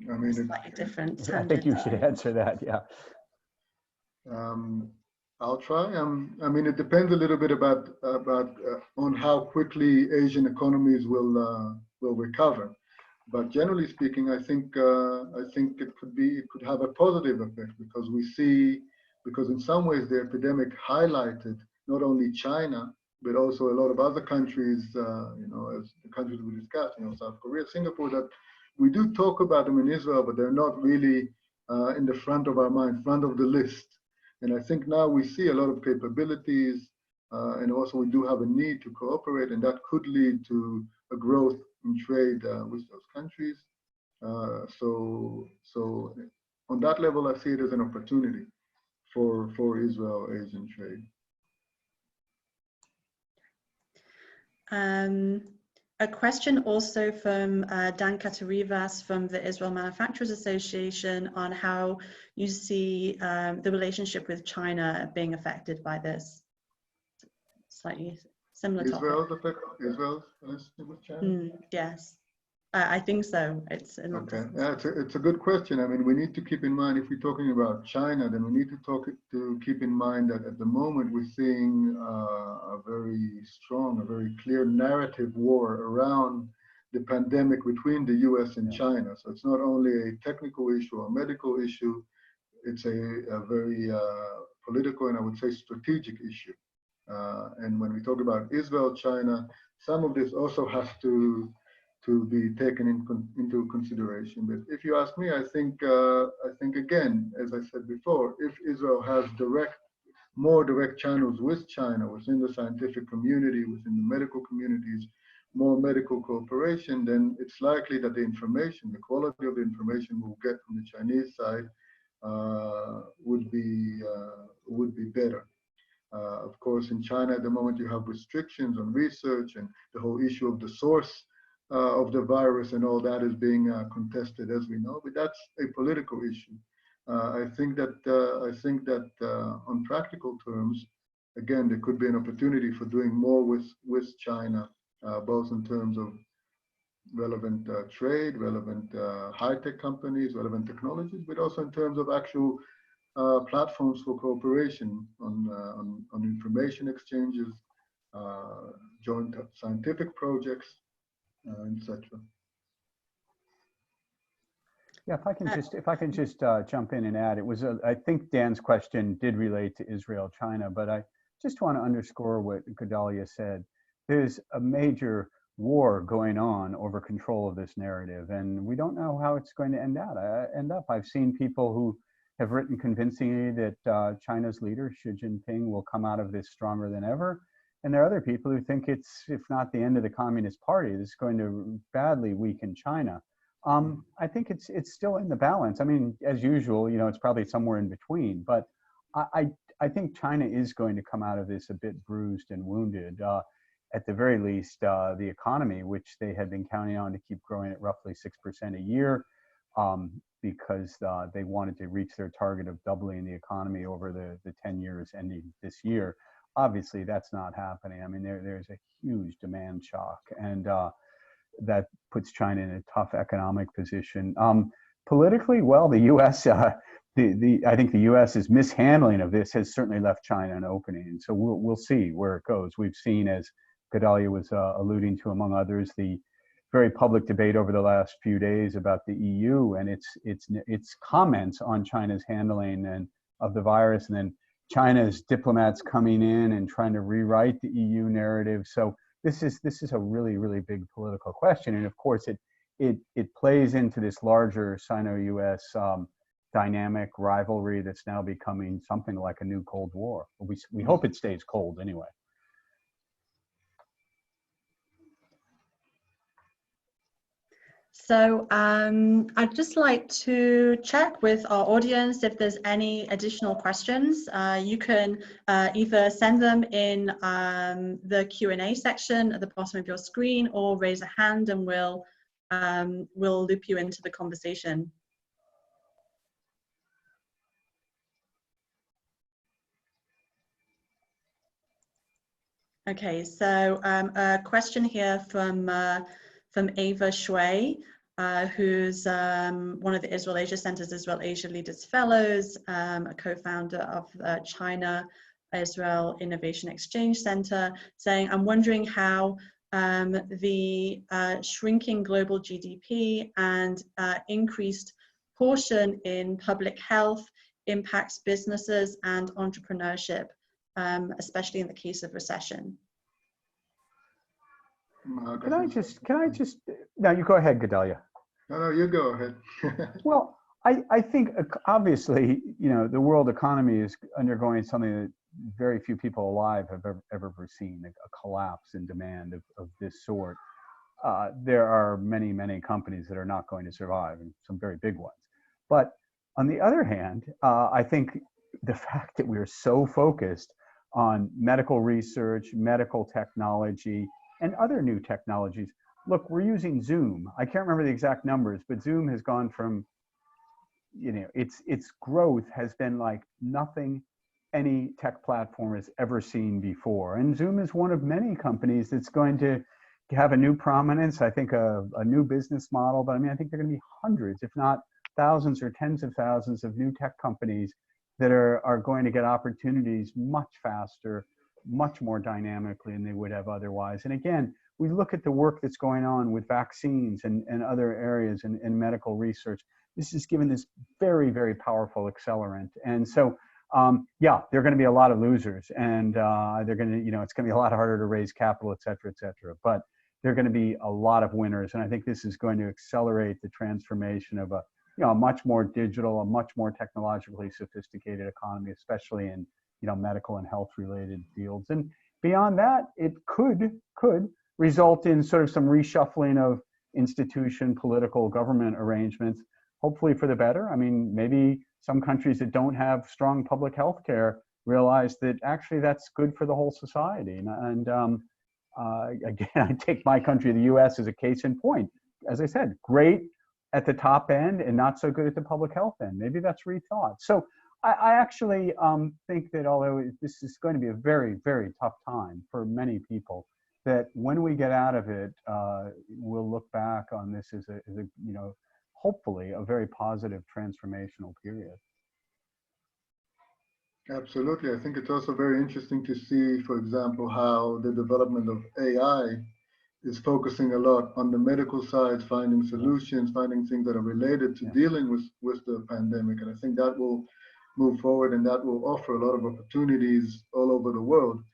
I mean, slightly different tangent. I think you should answer that, yeah. I'll try. I mean, it depends a little bit about on how quickly Asian economies will recover. But generally speaking, I think it could have a positive effect, because in some ways the epidemic highlighted not only China but also a lot of other countries, as the countries we discussed, South Korea, Singapore, that we do talk about them in Israel, but they're not really in the front of our mind, front of the list. And I think now we see a lot of capabilities, and also we do have a need to cooperate, and that could lead to a growth in trade with those countries. So on that level, I see it as an opportunity for Israel-Asian trade. a question also from Dan Katarivas from the Israel Manufacturers Association on how you see the relationship with China being affected by this. Slightly similar topic. Israel's relationship with China? Yes, I think so. Okay, yeah, it's a good question. I mean, we need to keep in mind, if we're talking about China, then we need to keep in mind that at the moment we're seeing a very strong, a very clear narrative war around the pandemic between the US and China. So it's not only a technical issue or medical issue, it's a very political and I would say strategic issue. And when we talk about Israel, China, some of this also has to be taken into consideration. But if you ask me, I think again, as I said before, if Israel has more direct channels with China, within the scientific community, within the medical communities, more medical cooperation, then it's likely that the information, the quality of the information we'll get from the Chinese side would be better. Of course, in China at the moment, you have restrictions on research and the whole issue of the source of the virus and all that is being contested, as we know, but that's a political issue. I think that on practical terms, again, there could be an opportunity for doing more with China, both in terms of relevant trade, relevant high-tech companies, relevant technologies, but also in terms of actual platforms for cooperation on information exchanges, joint scientific projects, etc. Yeah, if I can just jump in and add, I think Dan's question did relate to Israel, China, but I just want to underscore what Gedaliah said. There's a major war going on over control of this narrative, and we don't know how it's going to end up. I've seen people who have written convincingly that China's leader, Xi Jinping, will come out of this stronger than ever. And there are other people who think it's, if not the end of the Communist Party, it's going to badly weaken China. I think it's still in the balance. I mean, as usual, it's probably somewhere in between. But I think China is going to come out of this a bit bruised and wounded. At the very least, the economy, which they had been counting on to keep growing at roughly 6% a year, because they wanted to reach their target of doubling the economy over the 10 years ending this year. Obviously, that's not happening. I mean, there's a huge demand shock, and that puts China in a tough economic position. Politically, well, the U.S., I think the U.S.'s mishandling of this has certainly left China an opening. So we'll see where it goes. We've seen, as Gedaliah was alluding to, among others, the very public debate over the last few days about the EU and its comments on China's handling of the virus, and then China's diplomats coming in and trying to rewrite the EU narrative. So this is a really, really big political question, and of course it plays into this larger Sino-US dynamic rivalry that's now becoming something like a new Cold War. We hope it stays cold anyway. So I'd just like to check with our audience if there's any additional questions. You can either send them in the Q&A section at the bottom of your screen, or raise a hand and we'll loop you into the conversation. Okay, so a question here from Ava Shui, who's one of the Israel Asia Center's Israel Asia Leaders Fellows, a co-founder of China-Israel Innovation Exchange Center, saying, I'm wondering how the shrinking global GDP and increased portion in public health impacts businesses and entrepreneurship, especially in the case of recession. Can I just, no, you go ahead, Gedaliah. No, you go ahead. Well, I think obviously, the world economy is undergoing something that very few people alive have ever seen, a collapse in demand of this sort. There are many, many companies that are not going to survive, and some very big ones. But on the other hand, I think the fact that we're so focused on medical research, medical technology, and other new technologies, look, we're using Zoom. I can't remember the exact numbers, but Zoom has gone from, its growth has been like nothing any tech platform has ever seen before. And Zoom is one of many companies that's going to have a new prominence, I think a new business model, but I mean, I think there are going to be hundreds, if not thousands or tens of thousands of new tech companies that are going to get opportunities much faster, much more dynamically than they would have otherwise. And again, we look at the work that's going on with vaccines and other areas in medical research. This has given this very, very powerful accelerant. And so, yeah, there are going to be a lot of losers, and they're going to, it's going to be a lot harder to raise capital, et cetera, et cetera. But there are going to be a lot of winners. And I think this is going to accelerate the transformation of a much more digital, a much more technologically sophisticated economy, especially in, medical and health related fields. And beyond that, it could result in sort of some reshuffling of institution, political, government arrangements, hopefully for the better. I mean, maybe some countries that don't have strong public health care realize that actually that's good for the whole society. And again, I take my country, the US, as a case in point. As I said, great at the top end and not so good at the public health end. Maybe that's rethought. So I actually think that although this is going to be a very, very tough time for many people, that when we get out of it, we'll look back on this as a hopefully a very positive transformational period. Absolutely. I think it's also very interesting to see, for example, how the development of AI is focusing a lot on the medical side, finding solutions, finding things that are related to dealing with the pandemic. And I think that will move forward, and that will offer a lot of opportunities all over the world.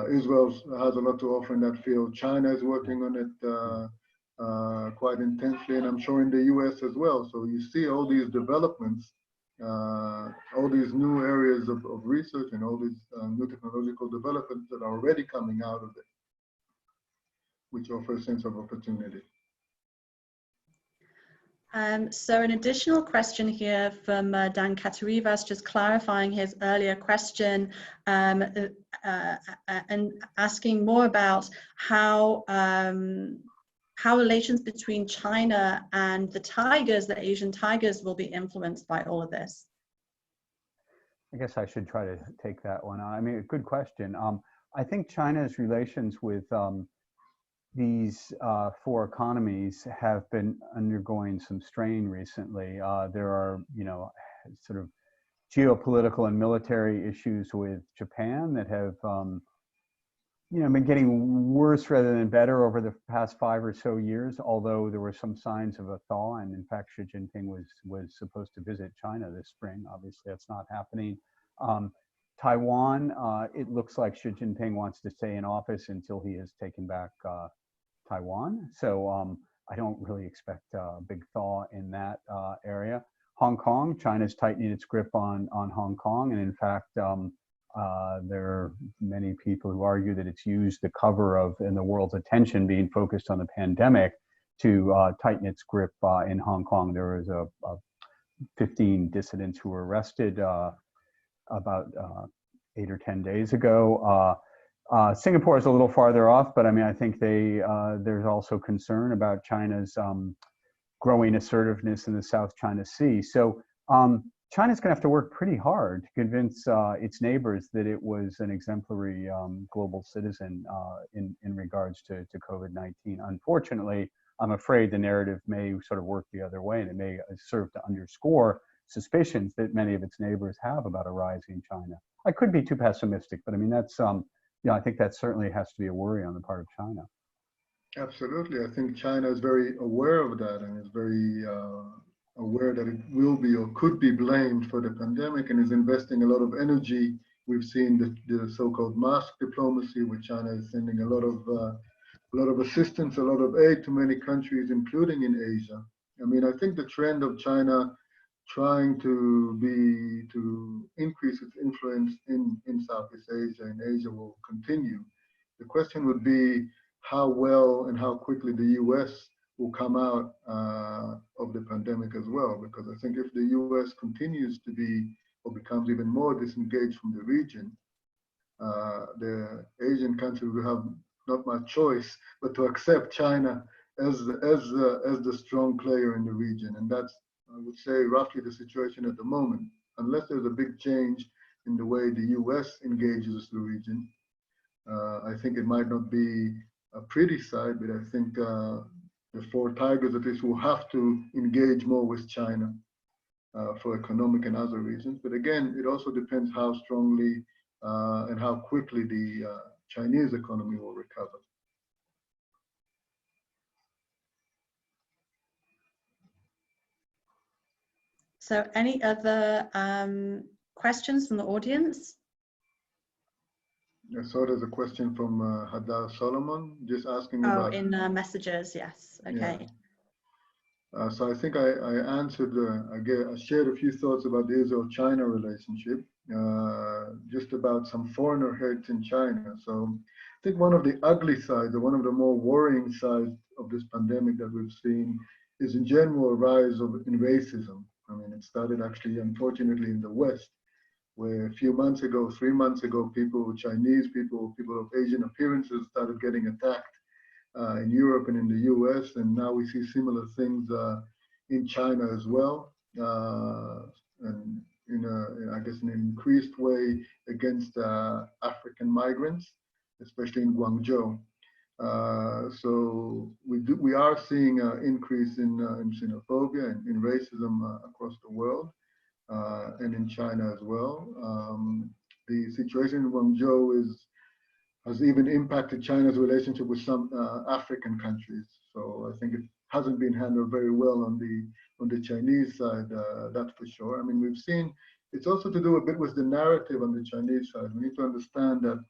Israel has a lot to offer in that field. China is working on it quite intensely, and I'm sure in the US as well. So you see all these developments, all these new areas of research and all these new technological developments that are already coming out of it, which offer a sense of opportunity. So an additional question here from Dan Katerivas, just clarifying his earlier question and asking more about how relations between China and the tigers, the Asian tigers, will be influenced by all of this. I guess I should try to take that one on. I mean, good question. I think China's relations with these four economies have been undergoing some strain recently. There are, sort of geopolitical and military issues with Japan that have, been getting worse rather than better over the past 5 or so years, although there were some signs of a thaw. And in fact, Xi Jinping was supposed to visit China this spring. Obviously, that's not happening. Taiwan, it looks like Xi Jinping wants to stay in office until he has taken back Taiwan. So I don't really expect a big thaw in that area. Hong Kong, China's tightening its grip on Hong Kong. And in fact, there are many people who argue that it's used the cover of and the world's attention being focused on the pandemic to tighten its grip in Hong Kong. There was 15 dissidents who were arrested about 8 or 10 days ago. Singapore is a little farther off, but I mean, I think there's also concern about China's growing assertiveness in the South China Sea. So China's going to have to work pretty hard to convince its neighbors that it was an exemplary global citizen in regards to COVID-19. Unfortunately, I'm afraid the narrative may sort of work the other way, and it may serve to underscore suspicions that many of its neighbors have about a rising China. I could be too pessimistic, but I mean, that's, I think that certainly has to be a worry on the part of China. Absolutely. I think China is very aware of that, and is very aware that it will be or could be blamed for the pandemic, and is investing a lot of energy. We've seen the so-called mask diplomacy, where China is sending a lot of assistance, a lot of aid to many countries, including in Asia. I mean, I think the trend of China trying to increase its influence in Southeast Asia and Asia will continue. The question would be how well and how quickly the US will come out of the pandemic as well, because I think if the US continues to be or becomes even more disengaged from the region, the Asian countries will have not much choice but to accept China as the strong player in the region. And that's, I would say, roughly the situation at the moment. Unless there's a big change in the way the US engages the region, I think it might not be a pretty sight, but I think the four tigers at least will have to engage more with China for economic and other reasons. But again, it also depends how strongly and how quickly the Chinese economy will recover. So any other questions from the audience? I saw there's a question from Hadar Solomon, just asking about... Oh, in messages, yes, okay. Yeah. So I think I answered, I shared a few thoughts about the Israel-China relationship, just about some foreigner hate in China. So I think one of the ugly sides, or one of the more worrying sides of this pandemic that we've seen is in general a rise in racism. I mean, it started actually, unfortunately, in the West, where a few months ago, 3 months ago, Chinese people, people of Asian appearances started getting attacked in Europe and in the US, and now we see similar things in China as well, and I guess in an increased way against African migrants, especially in Guangzhou. So we are seeing an increase in xenophobia and in racism across the world, and in China as well. The situation in Guangzhou has even impacted China's relationship with some African countries. So I think it hasn't been handled very well on the Chinese side, that's for sure. I mean, we've seen, it's also to do a bit with the narrative on the Chinese side. We need to understand that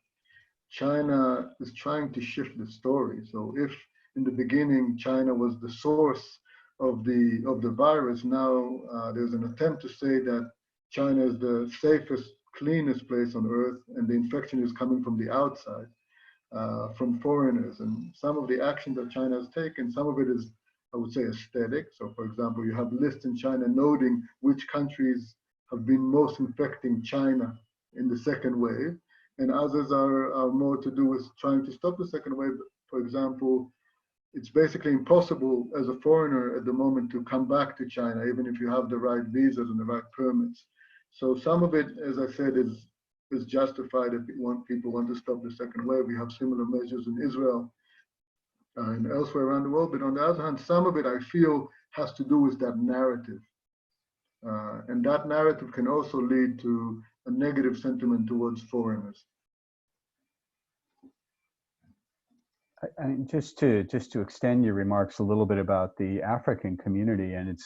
China is trying to shift the story. So if in the beginning China was the source of the virus, now there's an attempt to say that China is the safest, cleanest place on earth, and the infection is coming from the outside, from foreigners. And some of the action that China has taken, some of it is, I would say, aesthetic. So for example, you have lists in China noting which countries have been most infecting China in the second wave, and others are more to do with trying to stop the second wave. For example, it's basically impossible as a foreigner at the moment to come back to China, even if you have the right visas and the right permits. So some of it, as I said, is justified if people want to stop the second wave. We have similar measures in Israel and elsewhere around the world. But on the other hand, some of it I feel has to do with that narrative. And that narrative can also lead to a negative sentiment towards foreigners. Just to extend your remarks a little bit about the African community, and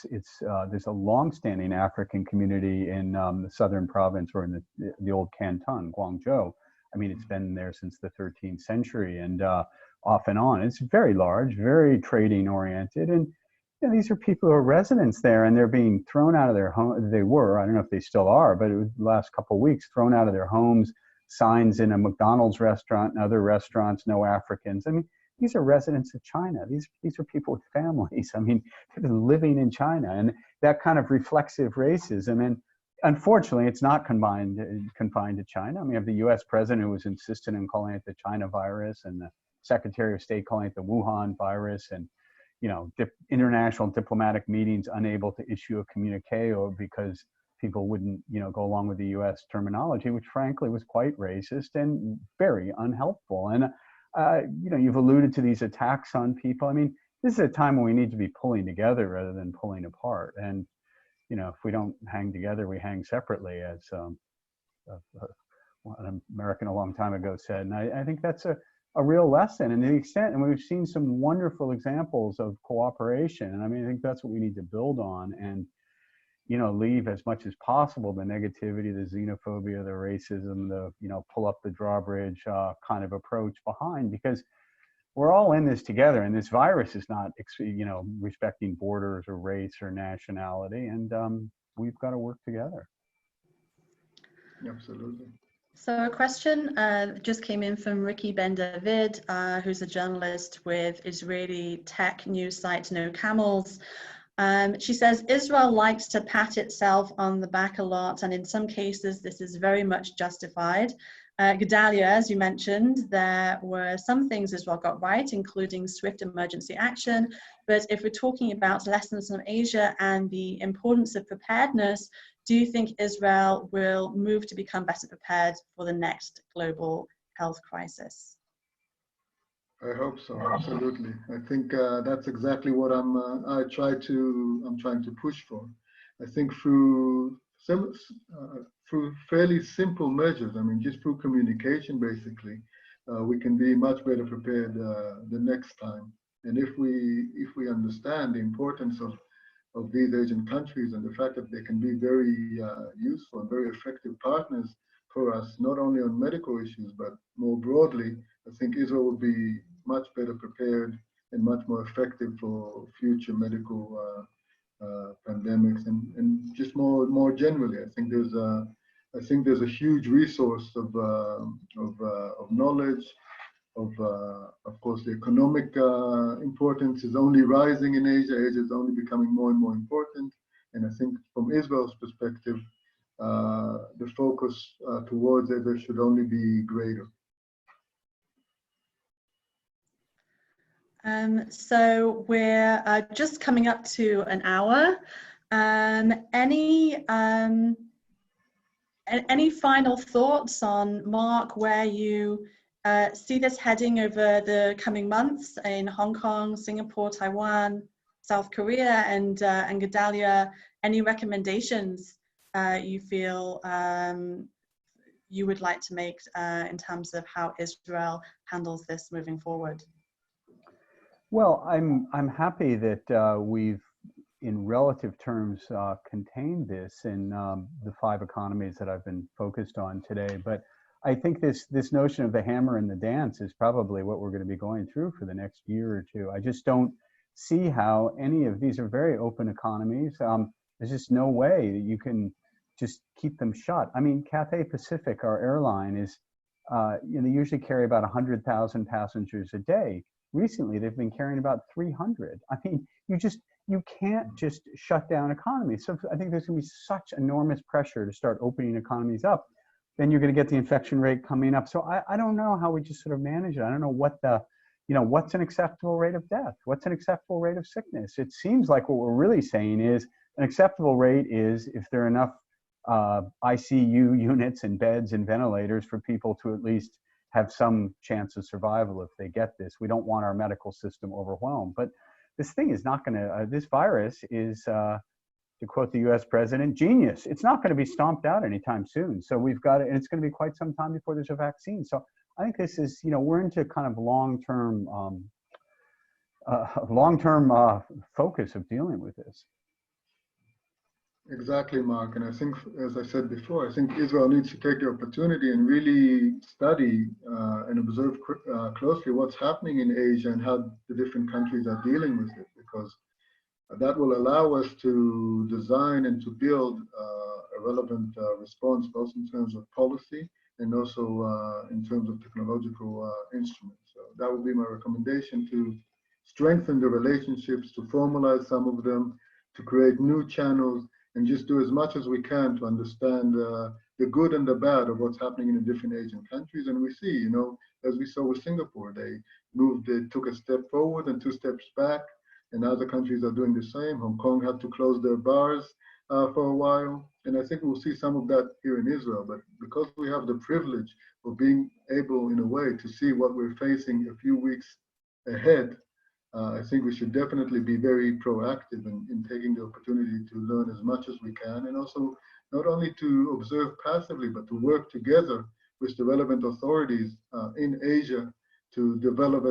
there's a long-standing African community in the southern province, or in the old canton, Guangzhou. I mean, it's been there since the 13th century, and off and on. It's very large, very trading oriented, and these are people who are residents there, and they're being thrown out of their home. They were, I don't know if they still are, but it was the last couple of weeks, thrown out of their homes. Signs in a McDonald's restaurant and other restaurants, no Africans. I mean, these are residents of China. These are people with families. I mean, they've been living in China, and that kind of reflexive racism. And unfortunately, it's not confined to China. I mean, we have the U.S. president who was insistent in calling it the China virus, and the Secretary of State calling it the Wuhan virus, and international diplomatic meetings unable to issue a communique, or because people wouldn't, go along with the U.S. terminology, which frankly was quite racist and very unhelpful. And, you've alluded to these attacks on people. I mean, this is a time when we need to be pulling together rather than pulling apart. And, if we don't hang together, we hang separately, as an American a long time ago said. And I think that's a real lesson. And to the extent, and we've seen some wonderful examples of cooperation. And I mean, I think that's what we need to build on, and leave as much as possible the negativity, the xenophobia, the racism, the, pull up the drawbridge kind of approach behind, because we're all in this together, and this virus is not, respecting borders or race or nationality, and we've got to work together. Absolutely. So a question just came in from Ricky Ben David, who's a journalist with Israeli tech news site No Camels. She says, Israel likes to pat itself on the back a lot, and in some cases this is very much justified. Gedaliah, as you mentioned, there were some things Israel got right, including swift emergency action. But if we're talking about lessons from Asia and the importance of preparedness, do you think Israel will move to become better prepared for the next global health crisis? I hope so. Absolutely. I think that's exactly what I'm trying to push for. I think through fairly simple measures, I mean, just through communication, basically, we can be much better prepared the next time. And if we understand the importance of these Asian countries and the fact that they can be very useful and very effective partners for us, not only on medical issues, but more broadly, I think Israel will be much better prepared and much more effective for future medical pandemics and just more generally. I think there's a huge resource of knowledge. Of course, the economic importance is only rising in Asia. Asia is only becoming more and more important. And I think from Israel's perspective, the focus towards Asia should only be greater. So we're just coming up to an hour. Any final thoughts on, Mark, where you see this heading over the coming months in Hong Kong, Singapore, Taiwan, South Korea, and Gedaliah? Any recommendations you feel you would like to make in terms of how Israel handles this moving forward? Well, I'm happy that we've, in relative terms, contained this in the 5 economies that I've been focused on today. But I think this notion of the hammer and the dance is probably what we're going to be going through for the next year or two. I just don't see how any of these are very open economies. There's just no way that you can just keep them shut. I mean, Cathay Pacific, our airline, is they usually carry about 100,000 passengers a day. Recently, they've been carrying about 300. I mean, you can't just shut down economies. So I think there's going to be such enormous pressure to start opening economies up. Then you're going to get the infection rate coming up. So I don't know how we just sort of manage it. I don't know what what's an acceptable rate of death? What's an acceptable rate of sickness? It seems like what we're really saying is an acceptable rate is if there are enough ICU units and beds and ventilators for people to at least have some chance of survival if they get this. We don't want our medical system overwhelmed. But this thing is not going to, this virus is, to quote the US president, genius. It's not going to be stomped out anytime soon. So we've got it, and it's going to be quite some time before there's a vaccine. So I think this is, we're into kind of long-term focus of dealing with this. Exactly, Mark. And I think, as I said before, I think Israel needs to take the opportunity and really study and observe closely what's happening in Asia and how the different countries are dealing with it, because that will allow us to design and to build a relevant response, both in terms of policy and also in terms of technological instruments. So that would be my recommendation, to strengthen the relationships, to formalize some of them, to create new channels, and just do as much as we can to understand the good and the bad of what's happening in the different Asian countries. And we see, as we saw with Singapore, they took a step forward and 2 steps back, and other countries are doing the same. Hong Kong had to close their bars for a while, and I think we'll see some of that here in Israel. But because we have the privilege of being able, in a way, to see what we're facing a few weeks ahead, I think we should definitely be very proactive in taking the opportunity to learn as much as we can, and also not only to observe passively, but to work together with the relevant authorities in Asia to develop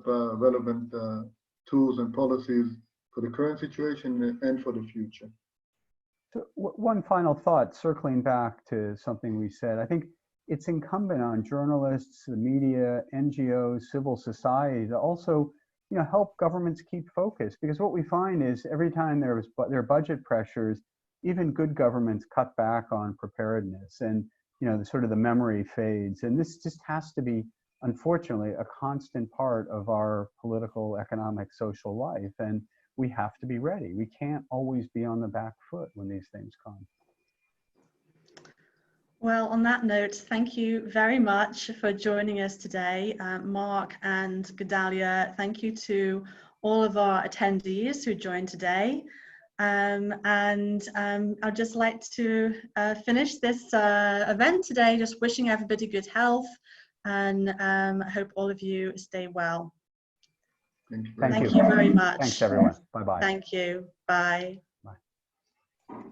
relevant tools and policies for the current situation and for the future. So one final thought, circling back to something we said. I think it's incumbent on journalists, the media, NGOs, civil society to also help governments keep focused, because what we find is every time there are budget pressures, even good governments cut back on preparedness, and the memory fades. And this just has to be, unfortunately, a constant part of our political, economic, social life. And we have to be ready. We can't always be on the back foot when these things come. Well, on that note, thank you very much for joining us today, Mark and Gedaliah. Thank you to all of our attendees who joined today. I'd just like to finish this event today, just wishing everybody good health, and I hope all of you stay well. Thank you Thank you very much. Thanks, everyone. Bye-bye. Thank you. Bye. Bye.